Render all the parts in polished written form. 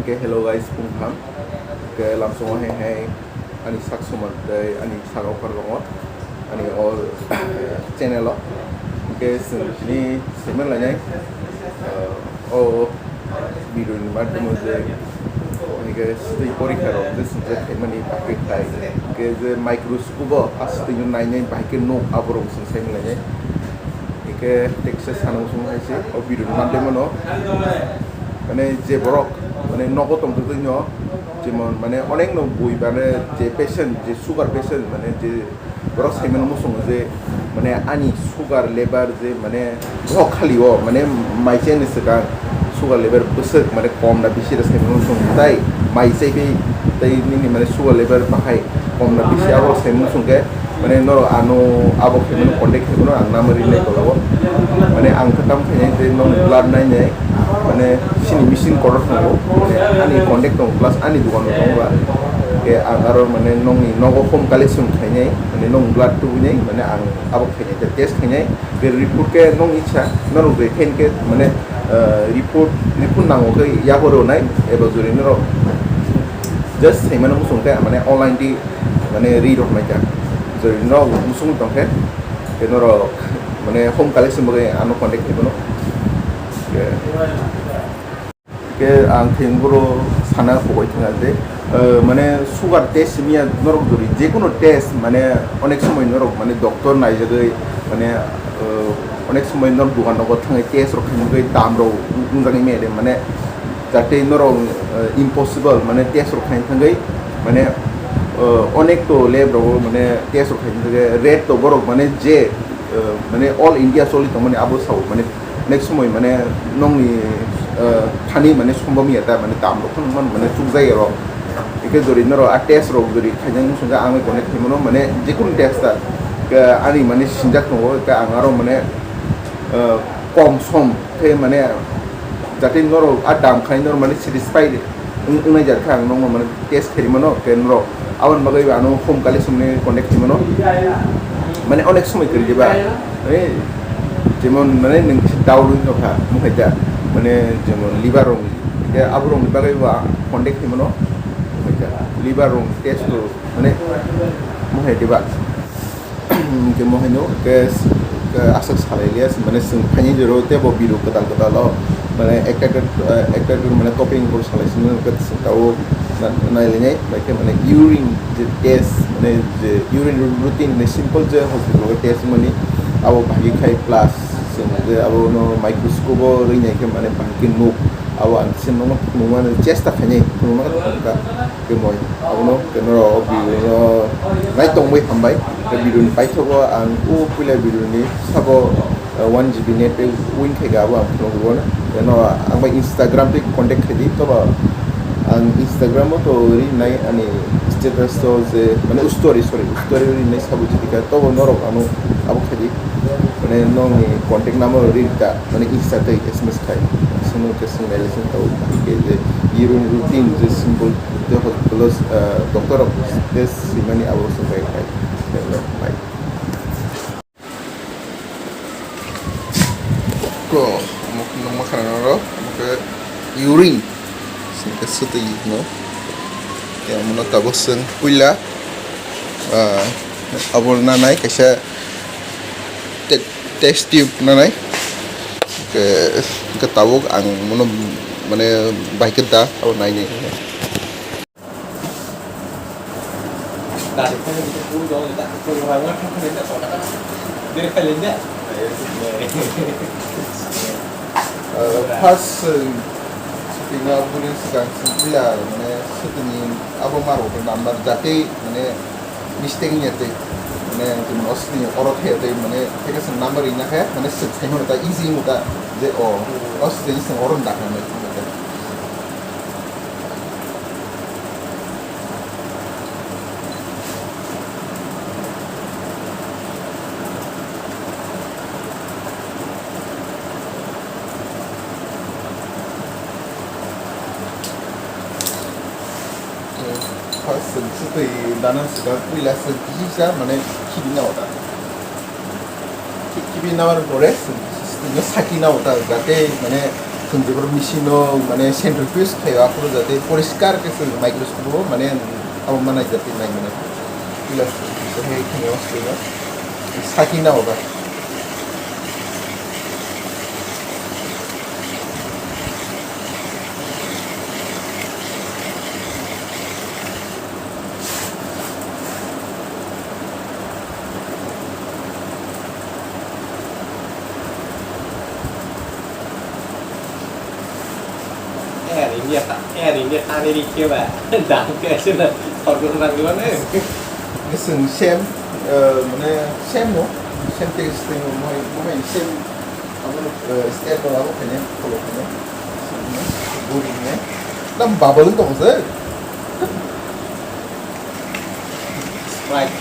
Okay, hello guys, Pungham. Okay, langsung hai ani sak sumat dai ani sagau pargongot ani all channel lo. Okay, ni semen la nyai. Oh, video ni mat demo je. Ni guys, tu porikha ro. This is the mani pakai tai. Okay, the microscope as tu nai nyai pakai no aborong semen la nyai. Okay, Texas hanung sung hai se. Oh, video ni mat demo no. Mane je borok মানে নগদ অন্তত যেমন মানে অনেক বই মানে যে patient যে সুগার পেশেন্ট মানে যে বড় সাইমেন মসং যে মানে আনি সুগার লেবার যে মানে খালিও মানে মাইচেন সেকা সুগার লেবার বসে মানে কম না বেশি সাইমেন মসং তাই মাইচাই তাই নিনি মানে সুগার লেবার বাহাই কম না বেশি আবো সাইমেন মসংকে মানে নর আনো আবো খেমেন কন্টেক্ট খেমেন আং নামরি নাই কলাবো মানে আং খাতাম খাইনাই যে নন ব্লাড নাই নাই মানে sini mesin korot nabo ani contact tong plus ani dukan tong ba ke angaro mane nongi nogo home collection khainai mane nong blood tu nyai mane ang abo khainai te test khainai ke report ke nong icha noro de khain ke mane report nango ke ya horo nai ebo juri noro just sai mane musung ke mane online di mane read of mai ka juri no musung tong ke noro mane home collection bage ano contact ke no ke ang thenguro sana pokoi thangate মানে sugar test মিয়া নরক ধরি যে কোনো test মানে অনেক সময় নরক মানে ডক্টর নাই যাই মানে অনেক সময় নর দোকান নগর থাঙে টেস্ট রখাই দাম রো মোজাङै মেরে মানে যাতে নরক ইম্পসিবল মানে টেস্ট রখাই থাঙै মানে অনেক তো লেব রো মানে টেস্ট রখাই থাঙै রেট তো বরক মানে যে মানে অল ইন্ডিয়া চলি তো মানে আবো সাও মানে next সময় মানে নংনি থানি মানে সম্ভবই এটা মানে দাম রকম মানে চুক যায় র একে জরি নর আ টেস্ট রক জরি খাইজাং সঙ্গে আমি কনেক্ট হিমনো মানে যে কোন টেস্টটা আনি মানে সিনজাক নও কা আঙারো মানে কম সম তে মানে যাতে নর আ দাম খাই নর মানে স্যাটিসফাইড উনাই যার খাং নং মানে টেস্ট খেরিমনো কে নর আवन বাগৈ আনো হোম কালেকশনে কনেক্ট হিমনো মানে অনেক সময় করি যেবা যেমন মানে নोंसि दाउरुन नखा मुहायदा মানে যেমন লিভার রং কে আবরং বাগাইবা কন্টেক্ট হিমনো মুহায়दा লিভার রং টেস্ট মানে মুহাयदिबा के मुहायनो के आसा सालायलियास মানে फानि जरो तेबो बिरु कदाल कदाल মানে একটা মানে টপিং করে সালাইছিন কে তাও নাইলিনাই বাইকে মানে ইউরিন যে টেস্ট মানে যে ইউরিন রুটিন মানে সিম্পল যে হসপিটাল টেস্ট মানে আবো ভাগি খাই প্লাস যে আবো নো মাইক্রোস্কোপ রিনাই কে মানে ভাগি নো আবো আনসিন নো মানে চেষ্টা খাইনি নো মানে কা কে মই আবো নো কে নো বিরো নাই তংবাই হামবাই কে বিরুনি পাইথবো আং ও পুইলা বিরুনি সাবো 1 GB net pe win khai ga ba no go na no ang Instagram pe contact khadi to ba ang Instagram mo to ri nai ani status to je mane story ri nai sabu jidika to no ro anu abu khadi mane no ni contact number ri ta mane Insta te SMS khai sino ke simulation to ke je urine routine je simple the plus doctor of this mani abu so khai bye ko makanan ro ke urine singkat Swtwi no ya muna taboseng puila abol nanai kaisa test tube nanai ke tabok ang muna mane baik da abol nai ni pas tinggal punya sekarang sembilan mana setengah apa maru bernambah jadi mana mistake nya tu mana cuma osni orang tu mana kita sen number ini kan mana setengah muda easy muda je oh os jadi sen orang dah kan pas Swtwi danan sudah puila sejisa mana kibina oda kibina war pore sejisa sakina oda jate mana थोंजोबो मेसिनो माने सेन्ट्रिफ्यूज खाया पुरो जाते परिष्कार के जों माइक्रोस्कोपआव माने अब मानाय जाते नाय माने गिलास हे खायाव सोना साकिना होगा Air India tan đi kia bà đáng kể chứ là còn được rằng luôn đấy cái sừng xem माने xem no xem testing moi xem अब स्टेट वाला को खाने खोलो खाने बोरिंग है एकदम बाबल तो से right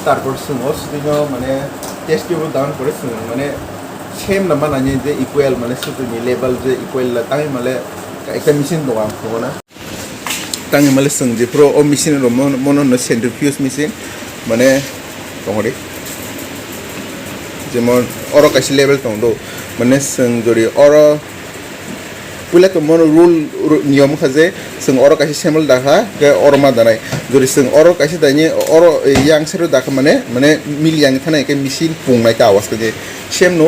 তারপর जोङो सुदिनो माने टेस्ट टिउब डाउन करे जोङो माने सेम नामा नानि जे इक्वल माने सुदिनि लेवल जे इक्वल ला ताङै माले একটা मेसिन दङ आं खोना ताङै माले जों जे प्रो ओ मेसिन रो मनो सेन्ट्रिफ्यूज मेसिन माने दङदि जेमन अर कासि लेवल दङ दो माने जों जरि अर पुला तो मनो रूल नियम खाजे जों अर कासि सेमल दाखा के अरमा दानाय जरि जों अर कासि दानि अर yang seru dak माने मिली yang थानाय के मेसिन पुंनाय ta आवाज के सेम नो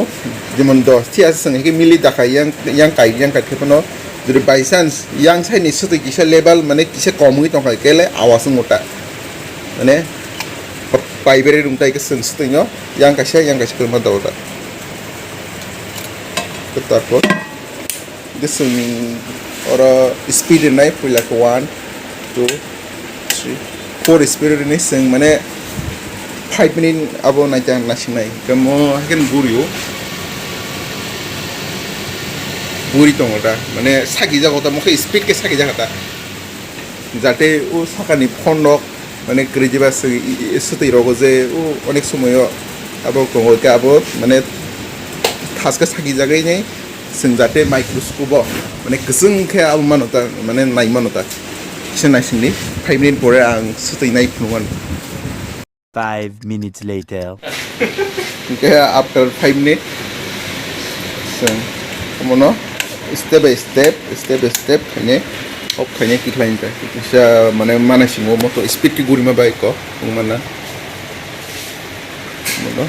जेमन द थिया जों के मिली दाखा yang काइ खेपनो जरि बाय चान्स yang साइनि सुतै किसे लेवल माने किसे कमै दंखाय केले आवाज मोटा माने पाइबेरे रुंताय के जों सुतैनो yang कासे करमा दावदा तारपर this or speed in knife like 1 2 3 4 speed in this माने 5 minute abo naita nasinai kamo haken buri tongoda माने सागि जागोता मखे स्पीड के सागि जागोता जाते उ साकानि फन्डक माने ग्रेजिबा सुतै रगो जे उ अनेक समय abo tongo के abo माने थासका सागि जागाय नै जों जाते माइक्रोस्कोप माने गोसों के अब मानोता माने नाय मानोता सिनायसिनि 5 मिनिट परे आं सुतैनाय फुनुमान 5 minutes later okay after 5 minutes जों मोनो step by step खाने अब खाने किखलाइन ta किसा माने मानसिमो मतो स्पीड की गुरिमा बाइक को माना मोनो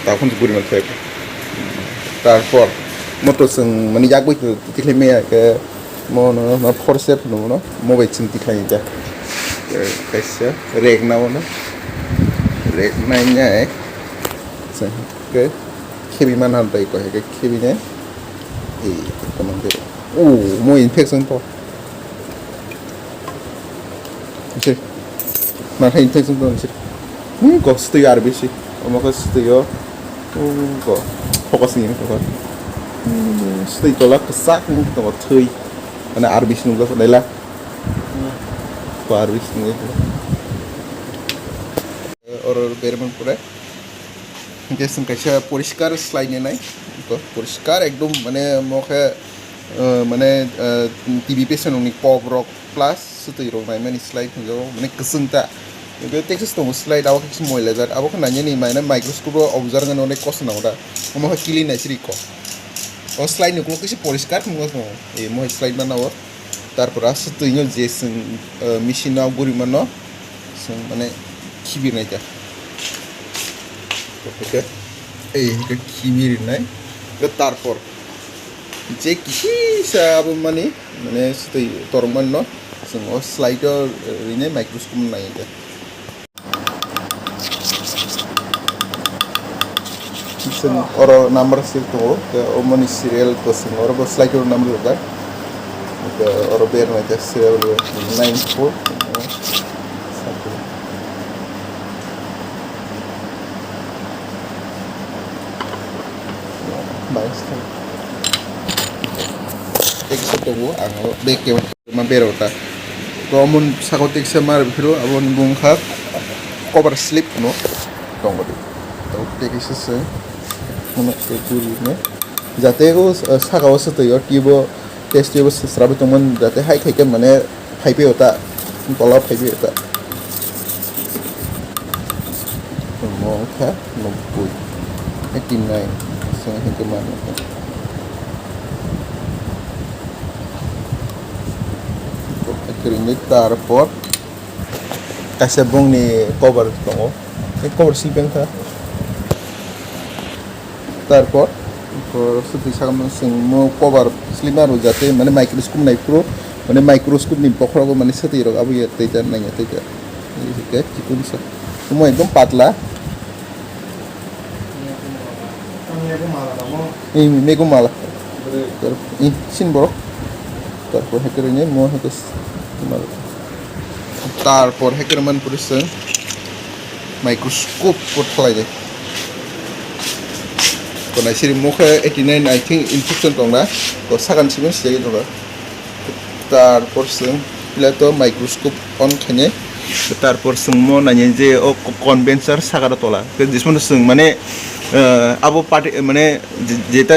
ताखुन गुरिमा थाय तारपर मतो जों माने याक बैखो तिख्लायमेया के मनो ना फरसेप नो मबाइल जों तिख्लाय जा कैसे रेक नाव ना रेक नायnya जों के केबि मान हाल दाय को है के केबि ने ए कमान दे ओ मो इनफेक्शन तो ओके मा है इनफेक्शन तो नोंसोर गस्टै आरबिसि अमको स्टैयो ओ focusing focus stay tolak kesak nih tengok thui mana arbis nunggu sudah lah arbis nunggu orang berman pura mungkin sengkasa poriskar slide nih naik itu poriskar ekdom mana TV patient unik pop rock plus setuju rock naik mana slide nunggu mana keseng tak itu Texas tunggu slide awak kisah mau lezer awak kan nanya nih mana microscope observe kan unik kos nau dah mau kilin aja sih kok oh slide nuku kisi poriskar mungkin mau slide mana awak तारपर setuju je seng mesin aw guri mana seng mana kibir naik oke ke kibir naik ke तारपर je kisi sab mana setuju torman no seng oh slide ini microscope naik seng orang number situ ke omani serial to seng orang bos slide number juga ke orang ber naik serial 94 baik teksa togo ang beke mabero ta komun sako teksa mar biro abon bungkha cover slip no tongo di to teksa se mono se turi ne jate ko sakaw sa toyo tibo test tibo srabe tomon jate hai khai ke mane phaipe ota tola phaipe ota mo kha no pui 89 sa hingkaman ini taruh kasih bong ni cover tongo ini cover silpeng ta taruh seperti sama sing mau cover slimar jate mana microscope ni pokro ko mana seti rok abu ya teja nanya teja ini kayak cikun sa semua itu patla ini mego malah ini sin borok taruh hekirnya mau hekis তারপর হ্যাকের মান পড়েছে microscope পড়লাই যায় কোন সিরি মুখে 89 I think infection দং না তো Sagan সিমেন সিয়াই দং তারপর जों প্লেটো মাইক্রোস্কোপ অন খানে তারপর जों মো নানি যে ও কনভেন্সার সাগারা তোলা যেসমন जों মানে আবো পার্টি মানে যেটা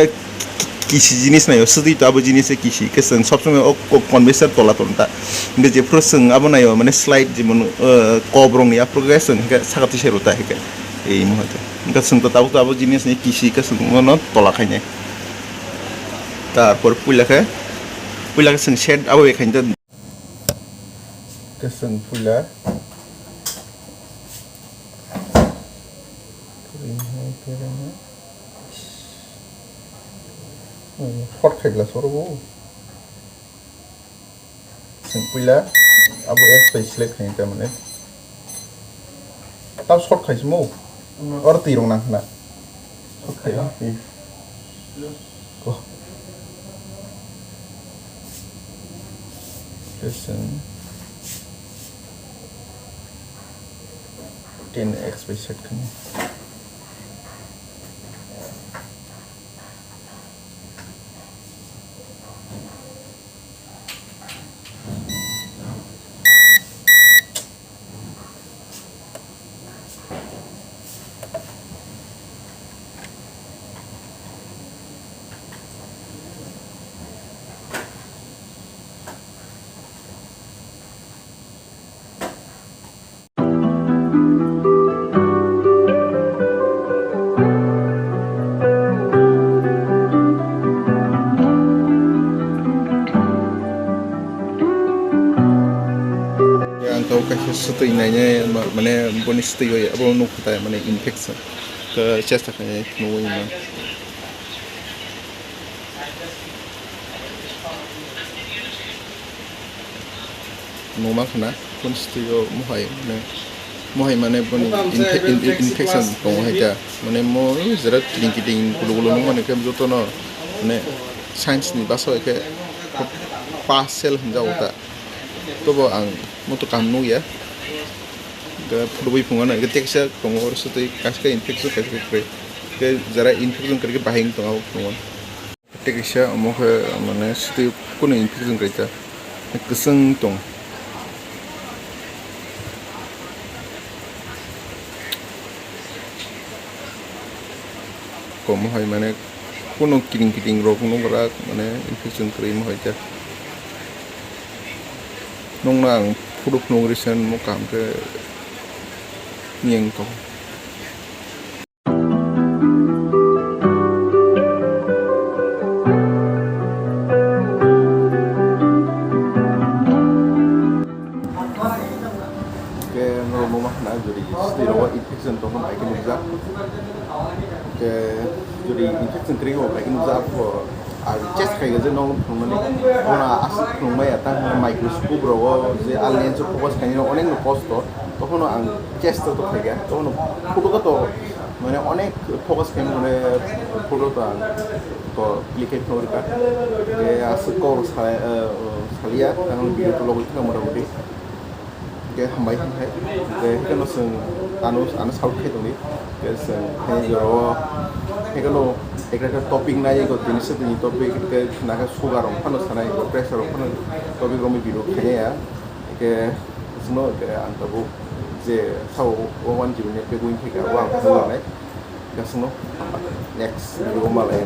किसी जिनिस नायो सदी तो अब जिनिस किसी के संग सब समय कन्वेंसर तोला तोलता इंगे जे प्रो संग अब नायो माने स्लाइड जिमन कब्रंग या प्रोग्रेसन के सागाति सेरोता है के ए महते इंगा संग तो अब जिनिस ने किसी के संग मन तोला खाइने तारपर पुइलाके संग सेट अब एखाइन त के संग पुइला hot kayak gelas baru sempila abu es spesial kayak teman ya tahu hot kayak semua orang tirung nang na hot kayak kok kesen 10x spesial kan Swtwi nanya mana bonus Swtwi ya, abang nuk kita mana infection ke chest kayaknya nunggu ini. Nunggu mana bonus Swtwi mohai mana bonus infection tong aja, mana mau zerat kiting kulu mana kayak betul no, mana science ni bahasa kayak pasel jauh tak, tu ang mau tu kamu ya. Ke lebih pengen ke teksa pengor Swtwi kasih infeksi kasih ke jara infeksi kerja bahing tuh aku pengen teksa mau ke mana Swtwi pun infeksi kerja keseng tong kamu hai mana pun kiting rok nong berak mana infeksi kerja mau aja nong nang produk nong resign mau kampe niang tong infection to hom aikin uzak ke juri infection kring ho aikin uzak ho ar chest khai ge no phumani ona asik phumai ata microscope ro je alien so focus khai no onek no post to তখন আং চেষ্ট তো থাকে তখন photo তো মানে অনেক focus কেন মানে ফটো তো ক্লিক করে কা যে আসে কর সালিয়া কারণ ভিডিও তো লগই থাকে মোটামুটি ke hambai hai ke kano sung anu south ke toni ke sung he yo he kano ekta topic nai go tini se tini topic ke naga sugar ong phano sanai go pressure ong phano topic romi video khaya ya ke sno ke antabu je sau wan jiru ne pe guin ke ga wa phano nai ke sno next video malai